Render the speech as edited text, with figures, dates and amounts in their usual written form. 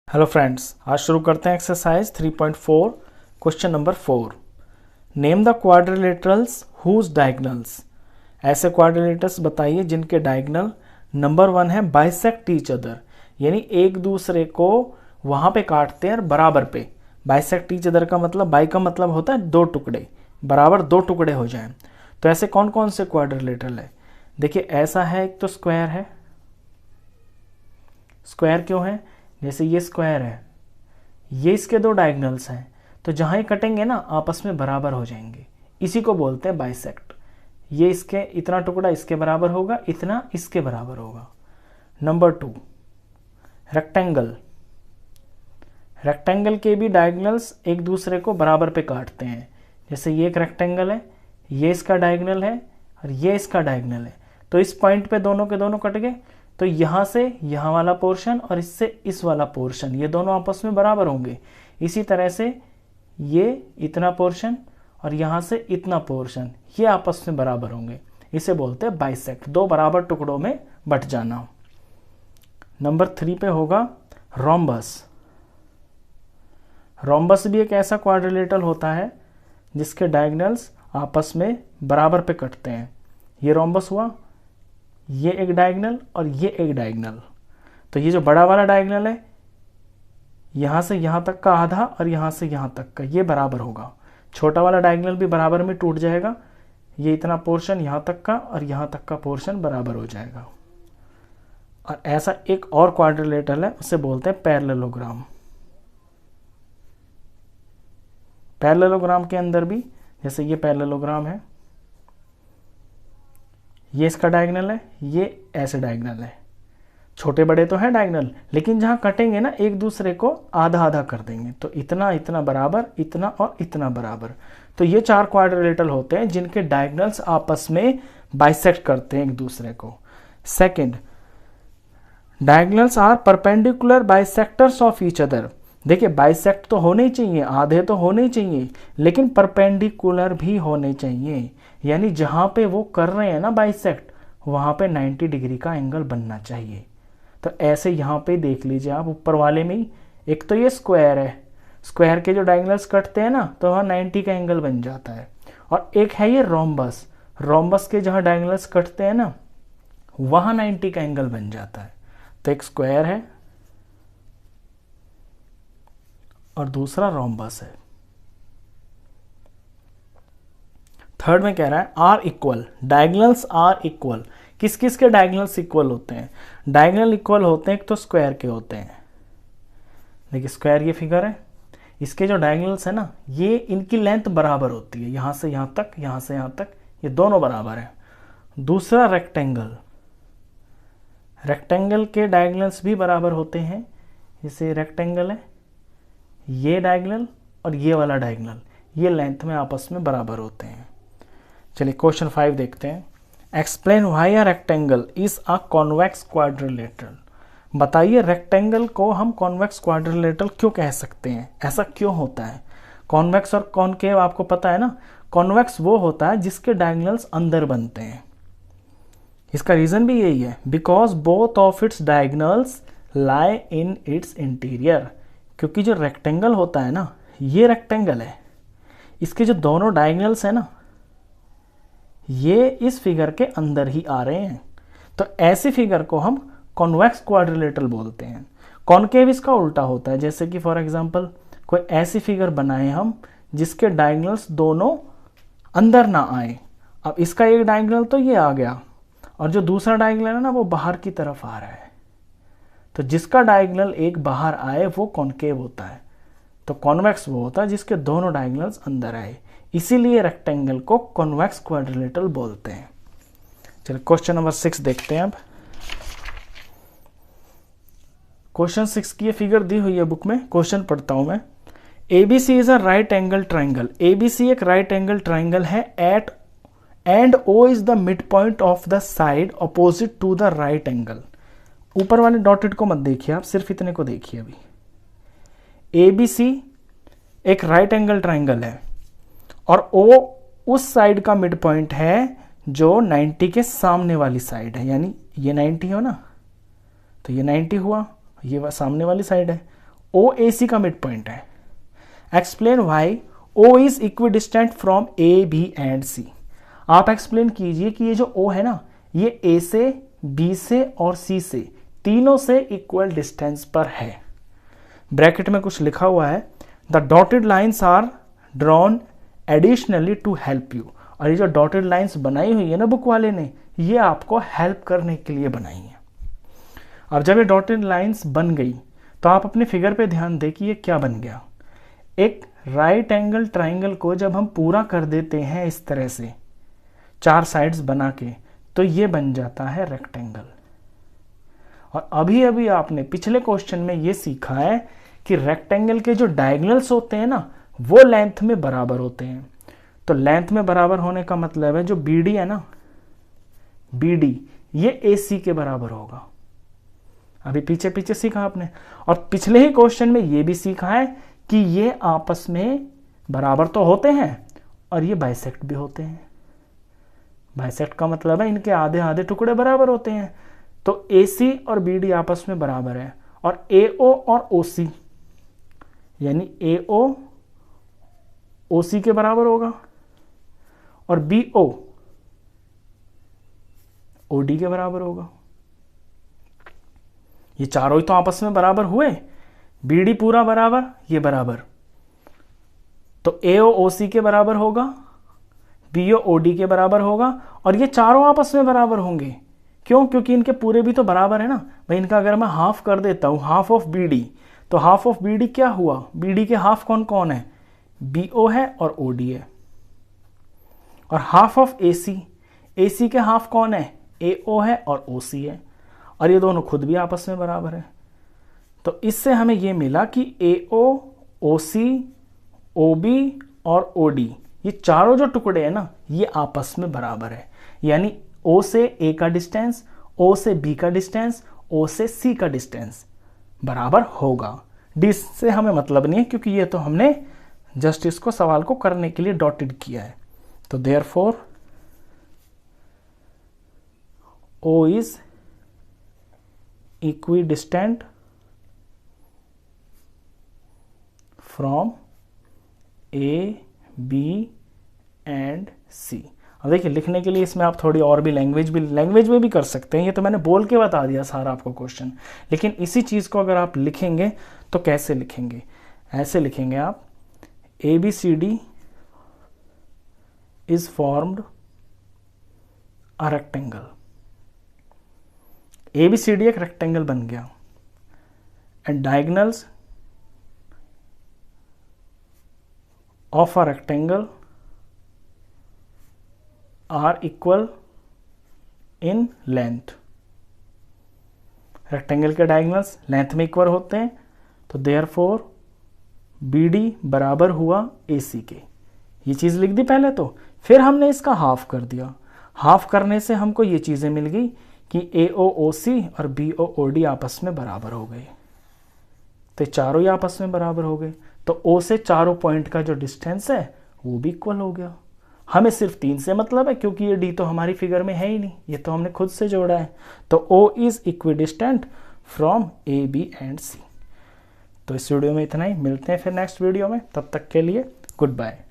Hello friends, आज शुरू करते हैं exercise 3.4 question number 4। Name the quadrilaterals whose diagonals. ऐसे क्वाड्रिलेटरल्स बताइए जिनके डायगोनल नंबर 1 है बाइसेक्ट ईच अदर, यानी एक दूसरे को वहां पे काटते हैं बराबर पे। बाइसेक्ट ईच अदर का मतलब, बाई का मतलब होता है दो टुकड़े, बराबर दो टुकड़े हो जाएं। तो ऐसे कौन कौन से क्वाड्रिलेटरल है? देखिए ऐसा है, एक तो स्क्वायर है। स्क्वायर क्यों है? जैसे ये स्क्वायर है, ये इसके दो डायगोनल्स हैं, तो जहां ही कटेंगे ना आपस में बराबर हो जाएंगे, इसी को बोलते हैं बाइसेक्ट। ये इसके इतना टुकड़ा इसके बराबर होगा, इतना इसके बराबर होगा। Number 2 rectangle. रेक्टेंगल के भी डायगोनल्स एक दूसरे को बराबर पे काटते हैं। जैसे ये एक रेक्टेंगल है, ये इसका डायगोनल है और ये इसका डायगोनल है, तो इस पॉइंट पे दोनों के दोनों कट गए, तो यहाँ से यहाँ वाला पोर्शन और इससे इस वाला पोर्शन, ये दोनों आपस में बराबर होंगे। इसी तरह से ये इतना पोर्शन और यहाँ से इतना पोर्शन, ये आपस में बराबर होंगे। इसे बोलते हैं बाइसेक्ट, दो बराबर टुकड़ों में बट जाना। नंबर 3 पे होगा रोम्बस। रोम्बस भी एक ऐसा क्वाड्रिलेटरल होता है जिसके डायगोनल्स आपस में बराबर पे कटते हैं। ये रोम्बस हुआ, ये एक डायगोनल और ये एक डायगोनल, तो ये जो बड़ा वाला डायगोनल है यहाँ से यहाँ तक का आधा और यहाँ से यहाँ तक का, ये बराबर होगा। छोटा वाला डायगोनल भी बराबर में टूट जाएगा, ये इतना पोर्शन यहाँ तक का और यहाँ तक का पोर्शन बराबर हो जाएगा। और ऐसा एक और क्वाड्रिलेटरल है, उसे बोलते हैं पैरेललोग्राम। पैरेललोग्राम के अंदर भी, जैसे ये पैरेललोग्राम है, ये इसका डायगोनल है, ये ऐसे डायगोनल है। छोटे बड़े तो हैं डायगोनल, लेकिन जहां कटेंगे ना एक दूसरे को आधा आधा कर देंगे, तो इतना इतना बराबर, इतना और इतना बराबर। तो ये 4 क्वाड्रिलेटरल होते हैं जिनके डायगोनल्स आपस में बाइसेक्ट करते हैं एक दूसरे को। Second, diagonals are perpendicular bisectors of each other. देखिए बाइसेक्ट तो होने ही चाहिए, आधे तो होने ही चाहिए, लेकिन परपेंडिकुलर भी होने चाहिए, यानी जहां पे वो कर रहे हैं ना बाइसेक्ट, वहां पे 90 डिग्री का एंगल बनना चाहिए। तो ऐसे यहां पे देख लीजिए आप, ऊपर वाले में ही एक तो ये स्क्वायर है, स्क्वायर के जो डायगोनल्स कटते हैं ना तो वहां 90 का एंगल बन जाता है। और एक है ये रोम्बस, रोम्बस के जहां डायगोनल्स कटते हैं ना वहां 90 का एंगल बन जाता है। तो एक स्क्वायर है और दूसरा रोम्बस है। थर्ड में कह रहा है are equal, diagonals are equal. किस किस के डायगोनल्स इक्वल होते हैं? डायगोनल इक्वल होते हैं एक तो स्क्वायर के होते हैं। देखिए स्क्वायर ये फिगर है, इसके जो डायगोनल्स है ना, ये इनकी लेंथ बराबर होती है, यहां से यहां तक, यहां से यहां तक, ये दोनों बराबर है। दूसरा रेक्टेंगल, रेक्टेंगल के डायगोनल्स भी बराबर होते हैं। जैसे रेक्टेंगल है, ये डायगोनल और ये वाला डायगोनल, ये लेंथ में आपस में बराबर होते हैं। चलिए क्वेश्चन 5 देखते हैं। Explain why a rectangle is a convex quadrilateral. बताइए रेक्टेंगल को हम कॉन्वेक्स क्वाड्रिलेटरल क्यों कह सकते हैं, ऐसा क्यों होता है? कॉन्वेक्स और कॉनकेव आपको पता है ना, कॉन्वेक्स वो होता है जिसके डायगोनल्स अंदर बनते हैं। इसका रीजन भी यही है, because both of its diagonals lie in its interior. क्योंकि जो रेक्टेंगल होता है ना, ये रेक्टेंगल है, इसके जो दोनों डायगोनल्स है ना, ये इस फिगर के अंदर ही आ रहे हैं। तो ऐसी फिगर को हम कॉन्वेक्स क्वाड्रिलेटरल बोलते हैं। कॉनकेव इसका उल्टा होता है। जैसे कि फॉर एग्जांपल कोई ऐसी फिगर बनाए हम जिसके डायगोनल्स दोनों अंदर ना आए। अब इसका एक डायगोनल तो ये आ गया और जो दूसरा डायगोनल है ना वो बाहर की तरफ आ रहा है, तो जिसका डायगोनल एक बाहर आए वो कॉनकेव होता है। तो कॉन्वेक्स वो होता है जिसके दोनों डायगोनल्स अंदर आए, इसीलिए रेक्टेंगल को कॉन्वेक्स क्वाड्रिलेटरल बोलते हैं। चलिए क्वेश्चन नंबर 6 देखते हैं। अब क्वेश्चन 6 की ये फिगर दी हुई है बुक में, क्वेश्चन पढ़ता हूं मैं। ABC is a right angle triangle. ABC एक राइट एंगल ट्राइंगल है at and O is the mid point of the side opposite to the right angle. ऊपर वाले डॉटेड को मत देखिए आप, सिर्फ इतने को देखिए। अभी एबीसी एक राइट एंगल ट्राइंगल है और ओ उस साइड का मिड पॉइंट है जो 90 के सामने वाली साइड है, यानी ये 90 हो ना, तो ये 90 हुआ, ये सामने वाली साइड है, ओ ए सी का मिड पॉइंट है। Explain why O is equidistant from A B and C. आप एक्सप्लेन कीजिए कि ये जो ओ है ना, ये ए से, बी से और सी से, तीनों से इक्वल डिस्टेंस पर है। ब्रैकेट में कुछ लिखा हुआ है, the dotted lines are drawn additionally to help you. और ये जो डॉटेड लाइन्स बनाई हुई है ना बुक वाले ने, ये आपको हेल्प करने के लिए बनाई है। और जब ये डॉटेड लाइन्स बन गई तो आप अपने फिगर पे ध्यान दें कि ये क्या बन गया। एक राइट एंगल ट्राइंगल को जब हम पूरा कर देते हैं इस तरह से 4 साइड्स बना के, तो ये बन जाता है रेक्टेंगल। और अभी अभी आपने पिछले क्वेश्चन में ये सीखा है कि रेक्टेंगल के जो डायगोनल्स होते हैं ना, वो लेंथ में बराबर होते हैं। तो लेंथ में बराबर होने का मतलब है जो BD है ना, BD ये AC के बराबर होगा। अभी पीछे पीछे सीखा आपने। और पिछले ही क्वेश्चन में ये भी सीखा है कि ये आपस में बराबर तो होते हैं और ये बाइसेक्ट भी होते हैं। बाइसेक्ट का मतलब है इनके आधे आधे टुकड़े बराबर होते हैं। तो AC और BD आपस में बराबर है, और AO और OC यानी AO OC के बराबर होगा, और BO OD के बराबर होगा। ये चारों ही तो आपस में बराबर हुए, BD पूरा बराबर, ये बराबर, तो AO OC के बराबर होगा, BO OD के बराबर होगा, और ये चारों आपस में बराबर होंगे। क्यों? क्योंकि इनके पूरे भी तो बराबर है ना भाई। इनका अगर मैं हाफ कर देता हूं, हाफ ऑफ BD, तो हाफ ऑफ BD क्या हुआ? BD के हाफ कौन कौन है? BO है और OD है। और हाफ ऑफ AC, AC के हाफ कौन है? AO है और OC है। और ये दोनों खुद भी आपस में बराबर है। तो इससे हमें ये मिला कि AO, OC, OB और OD ये चारों जो टुकड़े हैं ना, ये आपस में बराबर है। यानी O से A का डिस्टेंस, O से B का डिस्टेंस, O से C का डिस्टेंस बराबर होगा। D से हमें मतलब नहीं है, क्योंकि ये तो हमने जस्ट इसको सवाल को करने के लिए डॉटेड किया है। तो therefore O is equidistant from A, B and C। अब देखिए, लिखने के लिए इसमें आप थोड़ी और भी लैंग्वेज में भी कर सकते हैं। ये तो मैंने बोल के बता दिया सारा आपको क्वेश्चन, लेकिन इसी चीज़ को अगर आप लिखेंगे तो कैसे लिखेंगे? ऐसे लिखेंगे आप, ABCD is formed a rectangle. ABCD एक रेक्टेंगल बन गया, and diagonals of a rectangle are equal in length. Rectangle के डायगोनल्स लेंथ में इक्वल होते हैं, तो देयरफॉर BD बराबर हुआ AC के। ये चीज़ लिख दी पहले, तो फिर हमने इसका हाफ कर दिया। हाफ करने से हमको ये चीज़ें मिल गई कि AO OC और BO OD आपस में बराबर हो गए। तो चारों ही आपस में बराबर हो गए, तो O से चारों पॉइंट का जो डिस्टेंस है वो भी इक्वल हो गया। हमें सिर्फ 3 से मतलब है, क्योंकि ये D तो हमारी फिगर में है ही नहीं, ये तो हमने खुद से जोड़ा है। तो O is equidistant from A, B and C। तो इस वीडियो में इतना ही, मिलते हैं फिर नेक्स्ट वीडियो में। तब तक के लिए गुड बाय।